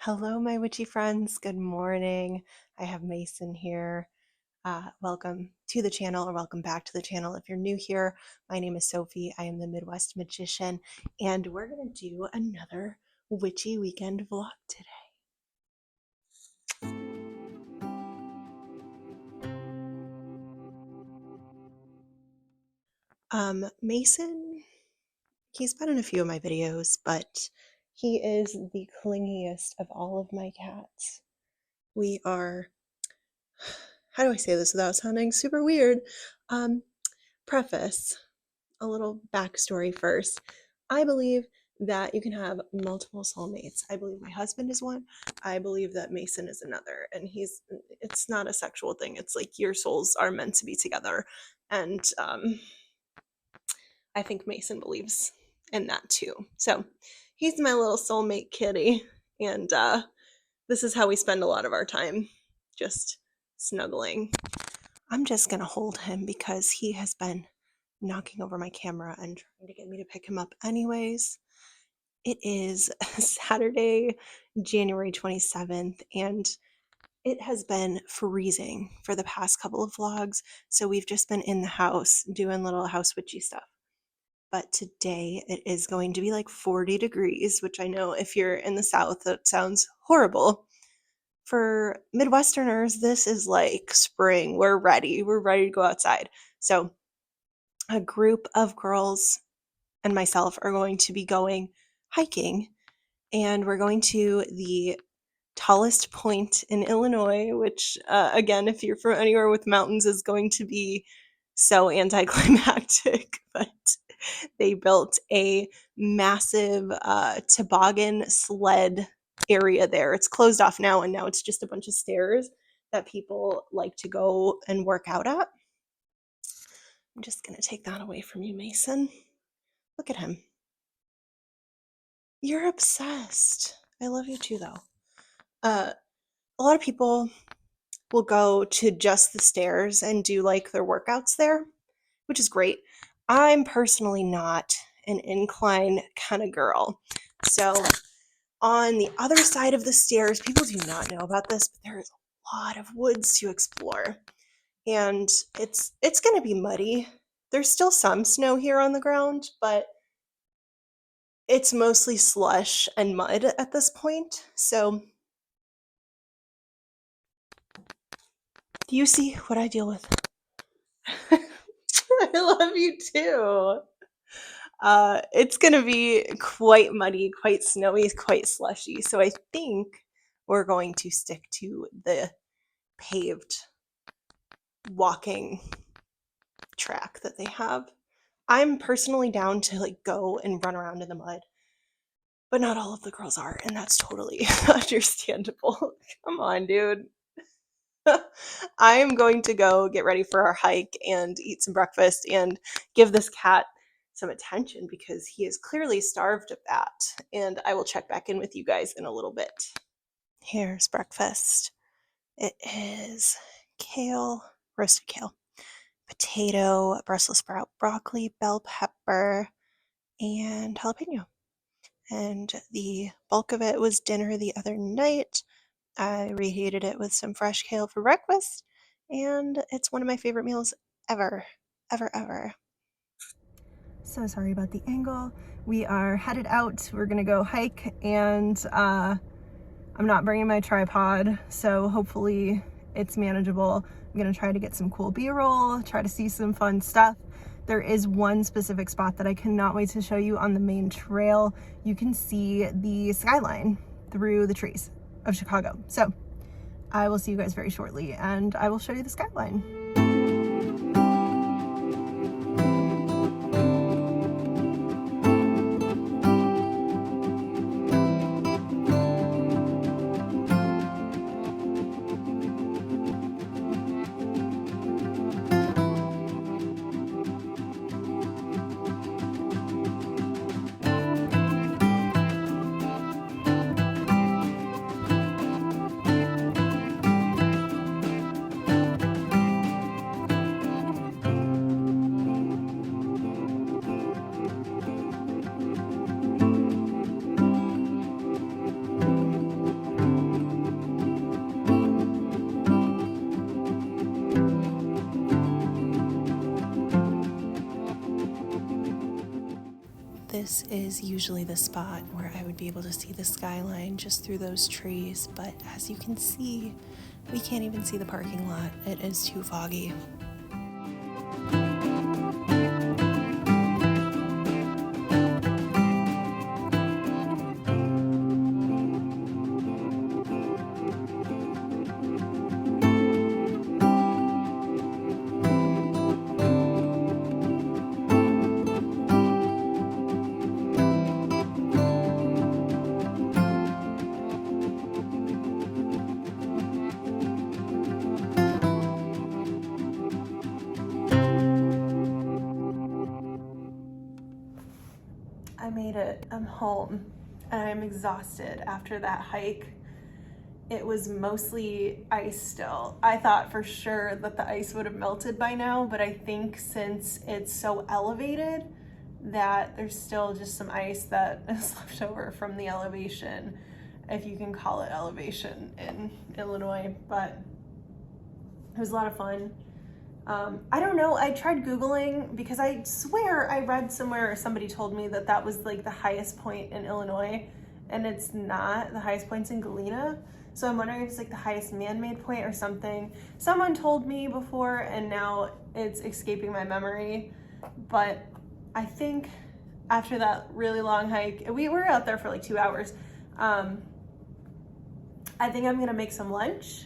Hello, my witchy friends. Good morning. I have Mason here. Welcome to the channel, or welcome back to the channel. If you're new here, my name is Sophie. I am the Midwest Magician, and we're going to do another witchy weekend vlog today. Mason, he's been in a few of my videos, but he is the clingiest of all of my cats. We are, how do I say this without sounding super weird? Preface, a little backstory first. I believe that you can have multiple soulmates. I believe my husband is one. I believe that Mason is another. And it's not a sexual thing. It's like your souls are meant to be together. And I think Mason believes in that too. So he's my little soulmate kitty. And this is how we spend a lot of our time, just snuggling. I'm just going to hold him because he has been knocking over my camera and trying to get me to pick him up anyways. It is Saturday, January 27th, and it has been freezing for the past couple of vlogs, so we've just been in the house doing little house witchy stuff. But today it is going to be like 40 degrees, which I know if you're in the South, that sounds horrible. For Midwesterners, this is like spring. We're ready. We're ready to go outside. So a group of girls and myself are going to be going hiking, and we're going to the tallest point in Illinois, which again, if you're from anywhere with mountains, is going to be so anticlimactic. But they built a massive toboggan sled area there. It's closed off now, and now it's just a bunch of stairs that people like to go and work out at. I'm just going to take that away from you, Mason. Look at him. You're obsessed. I love you too, though. A lot of people will go to just the stairs and do like their workouts there, which is great. I'm personally not an incline kind of girl. So on the other side of the stairs, people do not know about this, but there is a lot of woods to explore. And it's going to be muddy. There's still some snow here on the ground, but it's mostly slush and mud at this point. So do you see what I deal with? I love you too. It's going to be quite muddy, quite snowy, quite slushy. So I think we're going to stick to the paved walking track that they have. I'm personally down to like go and run around in the mud, but not all of the girls are, and that's totally understandable. Come on, dude. I am going to go get ready for our hike and eat some breakfast and give this cat some attention because he is clearly starved of that. And I will check back in with you guys in a little bit. Here's breakfast. It is kale, roasted kale, potato, Brussels sprout, broccoli, bell pepper, and jalapeno. And the bulk of it was dinner the other night. I reheated it with some fresh kale for breakfast, and it's one of my favorite meals ever, ever, ever. So sorry about the angle. We are headed out. We're gonna go hike, and I'm not bringing my tripod, so hopefully it's manageable. I'm gonna try to get some cool B-roll, try to see some fun stuff. There is one specific spot that I cannot wait to show you on the main trail. You can see the skyline through the trees of Chicago. So I will see you guys very shortly, and I will show you the skyline. This is usually the spot where I would be able to see the skyline just through those trees, but as you can see, we can't even see the parking lot. It is too foggy. I made it. I'm home and I'm exhausted after that hike. It was mostly ice still. I thought for sure that the ice would have melted by now, but I think since it's so elevated that there's still just some ice that is left over from the elevation, if you can call it elevation in Illinois, but it was a lot of fun. I don't know, I tried Googling because I swear I read somewhere or somebody told me that that was like the highest point in Illinois, and it's not. The highest point's in Galena. So I'm wondering if it's like the highest man-made point or something. Someone told me before and now it's escaping my memory. But I think after that really long hike, we were out there for like 2 hours. I think I'm gonna make some lunch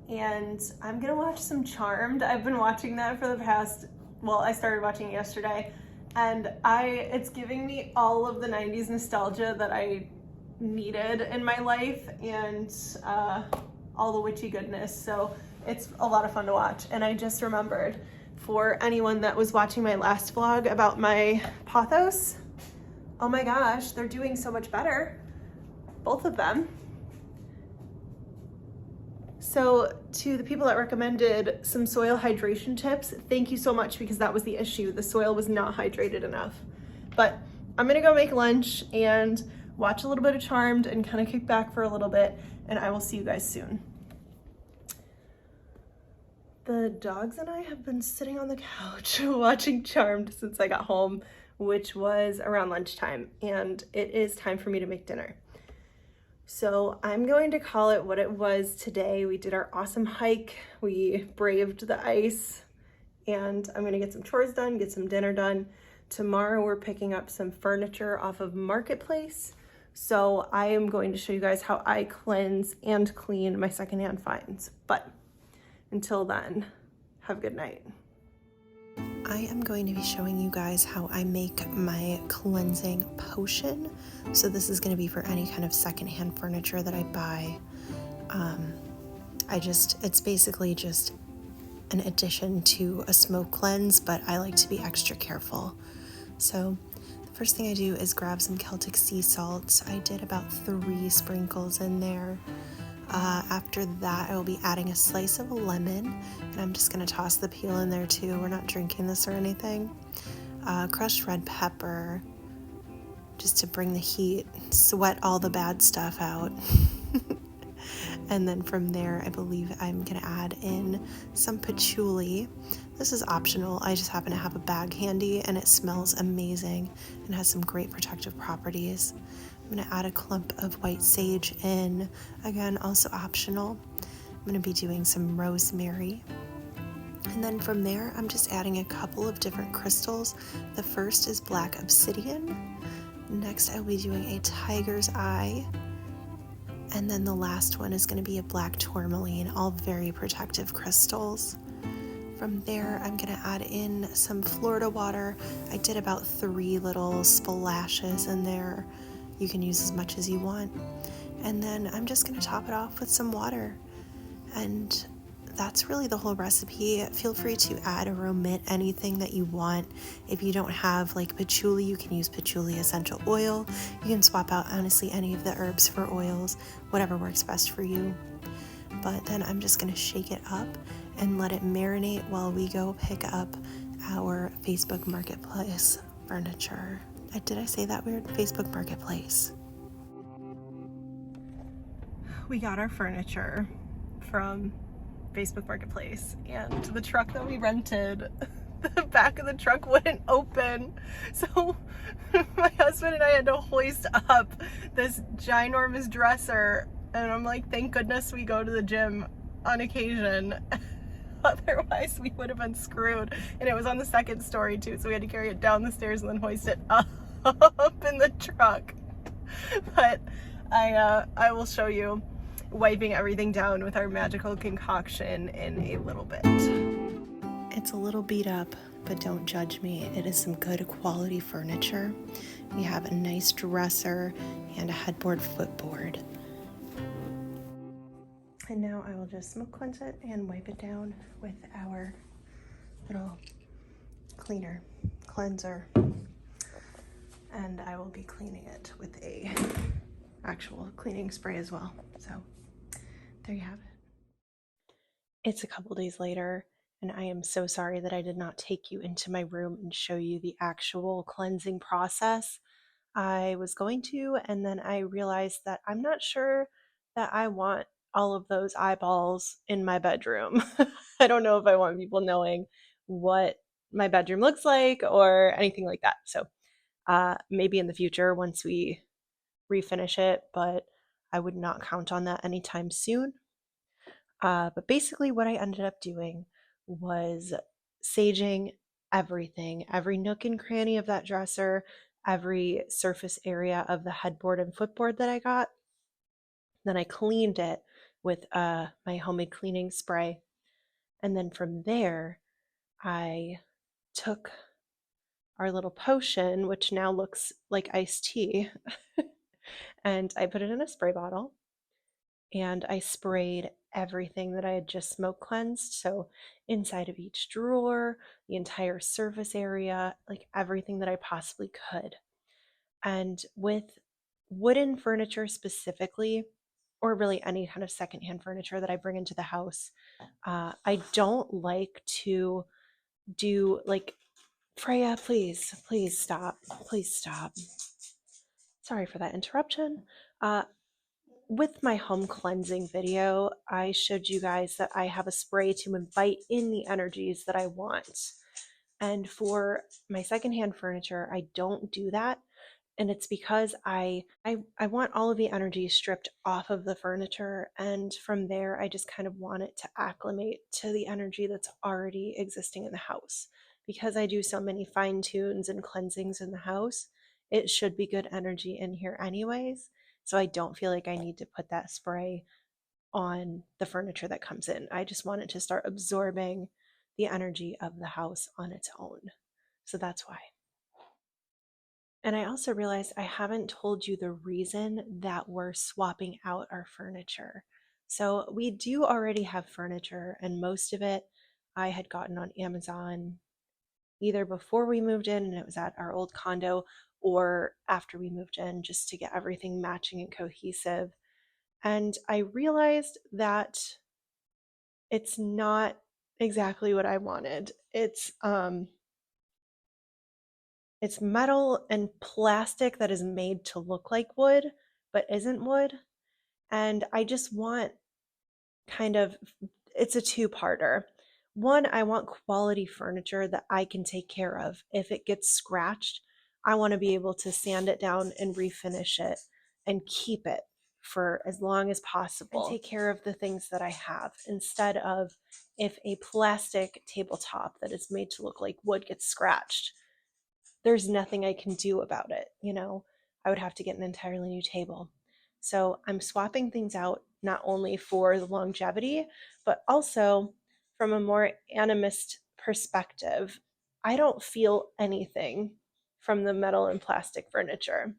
and I'm gonna watch some Charmed. I've been watching that for the past, well, I started watching it yesterday, and it's giving me all of the 90s nostalgia that I needed in my life, and all the witchy goodness. So it's a lot of fun to watch. And I just remembered, for anyone that was watching my last vlog about my pothos, oh my gosh, they're doing so much better, both of them. So to the people that recommended some soil hydration tips, thank you so much, because that was the issue. The soil was not hydrated enough. But I'm gonna go make lunch and watch a little bit of Charmed and kind of kick back for a little bit, and I will see you guys soon. The dogs and I have been sitting on the couch watching Charmed since I got home, which was around lunchtime, and it is time for me to make dinner. So I'm going to call it what it was today. We did our awesome hike, we braved the ice, and I'm gonna get some chores done, get some dinner done. Tomorrow we're picking up some furniture off of Marketplace. So I am going to show you guys how I cleanse and clean my secondhand finds. But until then, have a good night. I am going to be showing you guys how I make my cleansing potion. So this is going to be for any kind of secondhand furniture that I buy. It's basically just an addition to a smoke cleanse, but I like to be extra careful. So the first thing I do is grab some Celtic sea salts. I did about 3 sprinkles in there. After that, I will be adding a slice of a lemon, and I'm just going to toss the peel in there too. We're not drinking this or anything. Crushed red pepper, just to bring the heat, sweat all the bad stuff out. And then from there, I believe I'm going to add in some patchouli. This is optional. I just happen to have a bag handy, and it smells amazing and has some great protective properties. I'm going to add a clump of white sage in, again, also optional. I'm going to be doing some rosemary. And then from there, I'm just adding a couple of different crystals. The first is black obsidian. Next, I'll be doing a tiger's eye. And then the last one is going to be a black tourmaline, all very protective crystals. From there, I'm going to add in some Florida water. I did about 3 little splashes in there. You can use as much as you want. And then I'm just going to top it off with some water. And that's really the whole recipe. Feel free to add or omit anything that you want. If you don't have like patchouli, you can use patchouli essential oil. You can swap out honestly any of the herbs for oils, whatever works best for you. But then I'm just going to shake it up and let it marinate while we go pick up our Facebook Marketplace furniture. Did I say that weird? Facebook Marketplace. We got our furniture from Facebook Marketplace, and the truck that we rented, the back of the truck wouldn't open. So my husband and I had to hoist up this ginormous dresser. And I'm like, thank goodness we go to the gym on occasion. Otherwise, we would have been screwed. And it was on the second story, too. So we had to carry it down the stairs and then hoist it up in the truck. But I will show you wiping everything down with our magical concoction in a little bit. It's a little beat up, but don't judge me. It is some good quality furniture. We have a nice dresser and a headboard footboard. And now I will just smoke cleanse it and wipe it down with our little cleanser. And I will be cleaning it with a actual cleaning spray as well. So there you have it. It's a couple days later, and I am so sorry that I did not take you into my room and show you the actual cleansing process. I was going to, and then I realized that I'm not sure that I want all of those eyeballs in my bedroom. I don't know if I want people knowing what my bedroom looks like or anything like that. So maybe in the future once we refinish it, but I would not count on that anytime soon. But basically what I ended up doing was saging everything, every nook and cranny of that dresser, every surface area of the headboard and footboard that I got. Then I cleaned it with my homemade cleaning spray. And then from there, I took our little potion, which now looks like iced tea, and I put it in a spray bottle and I sprayed everything that I had just smoke cleansed. So inside of each drawer, the entire surface area, like everything that I possibly could. And with wooden furniture specifically, or really any kind of secondhand furniture that I bring into the house, I don't like to do like, Freya, please stop. Please stop. Sorry for that interruption. With my home cleansing video, I showed you guys that I have a spray to invite in the energies that I want. And for my secondhand furniture, I don't do that. And it's because I want all of the energy stripped off of the furniture. And from there, I just kind of want it to acclimate to the energy that's already existing in the house. Because I do so many fine tunes and cleansings in the house, it should be good energy in here anyways. So I don't feel like I need to put that spray on the furniture that comes in. I just want it to start absorbing the energy of the house on its own. So that's why. And I also realized I haven't told you the reason that we're swapping out our furniture. So we do already have furniture, and most of it I had gotten on Amazon either before we moved in and it was at our old condo, or after we moved in, just to get everything matching and cohesive. And I realized that it's not exactly what I wanted. It's metal and plastic that is made to look like wood, but isn't wood. And I just want kind of, it's a two-parter. One, I want quality furniture that I can take care of. If it gets scratched, I want to be able to sand it down and refinish it and keep it for as long as possible and take care of the things that I have, instead of if a plastic tabletop that is made to look like wood gets scratched, there's nothing I can do about it. I would have to get an entirely new table. So I'm swapping things out not only for the longevity, but also from a more animist perspective. I don't feel anything from the metal and plastic furniture.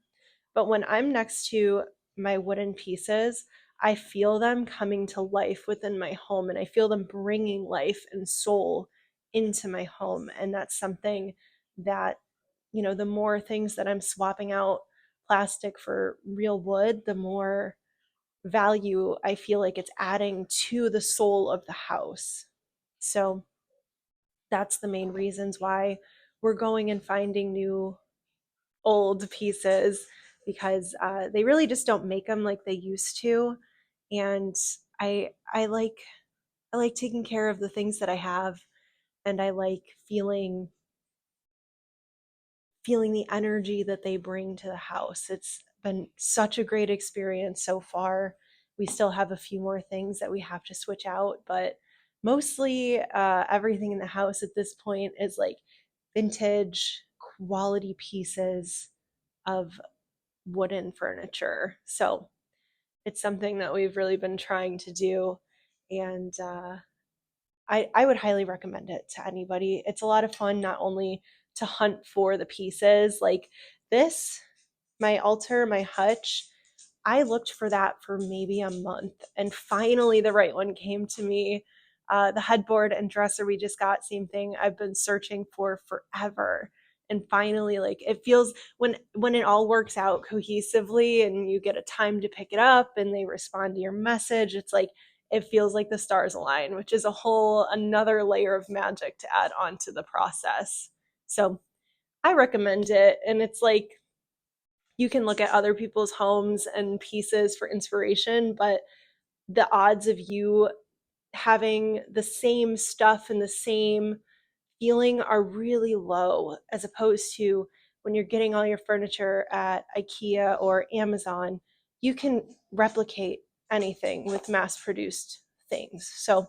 But when I'm next to my wooden pieces, I feel them coming to life within my home, and I feel them bringing life and soul into my home. And that's something that, the more things that I'm swapping out plastic for real wood, the more value I feel like it's adding to the soul of the house. So that's the main reasons why we're going and finding new old pieces, because they really just don't make them like they used to. And I like taking care of the things that I have, and I like feeling the energy that they bring to the house. It's been such a great experience so far. We still have a few more things that we have to switch out, but mostly everything in the house at this point is like vintage quality pieces of wooden furniture. So it's something that we've really been trying to do. And I would highly recommend it to anybody. It's a lot of fun, not only to hunt for the pieces like this, my altar, my hutch. I looked for that for maybe a month, and finally the right one came to me. The headboard and dresser we just got, same thing. I've been searching for forever, and finally, like, it feels when it all works out cohesively, and you get a time to pick it up, and they respond to your message. It's like it feels like the stars align, which is a whole another layer of magic to add on to the process. So I recommend it, and it's like you can look at other people's homes and pieces for inspiration, but the odds of you having the same stuff and the same feeling are really low, as opposed to when you're getting all your furniture at IKEA or Amazon. You can replicate anything with mass produced things. So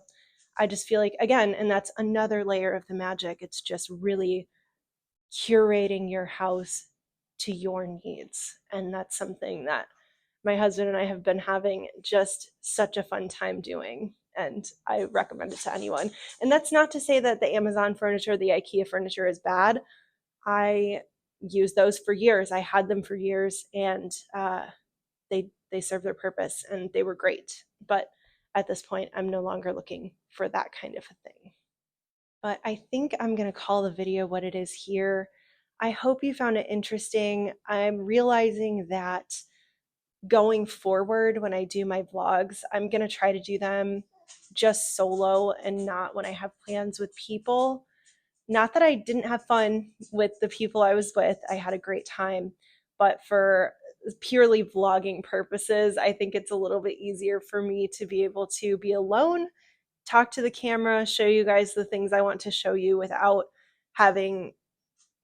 I just feel like, again, and that's another layer of the magic. It's just really curating your house to your needs. And that's something that my husband and I have been having just such a fun time doing. And I recommend it to anyone. And that's not to say that the Amazon furniture, the IKEA furniture is bad. I used those for years. I had them for years, and they served their purpose and they were great. But at this point, I'm no longer looking for that kind of a thing. But I think I'm going to call the video what it is here. I hope you found it interesting. I'm realizing that going forward, when I do my vlogs, I'm going to try to do them just solo and not when I have plans with people. Not that I didn't have fun with the people I was with, I had a great time, but for purely vlogging purposes, I think it's a little bit easier for me to be able to be alone, talk to the camera, show you guys the things I want to show you having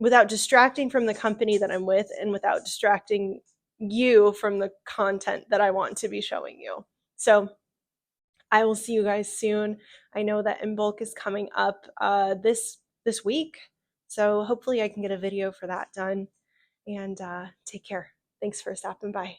without distracting from the company that I'm with, and without distracting you from the content that I want to be showing you. So I will see you guys soon. I know that In Bulk is coming up this week, so hopefully I can get a video for that done. And take care. Thanks for stopping by.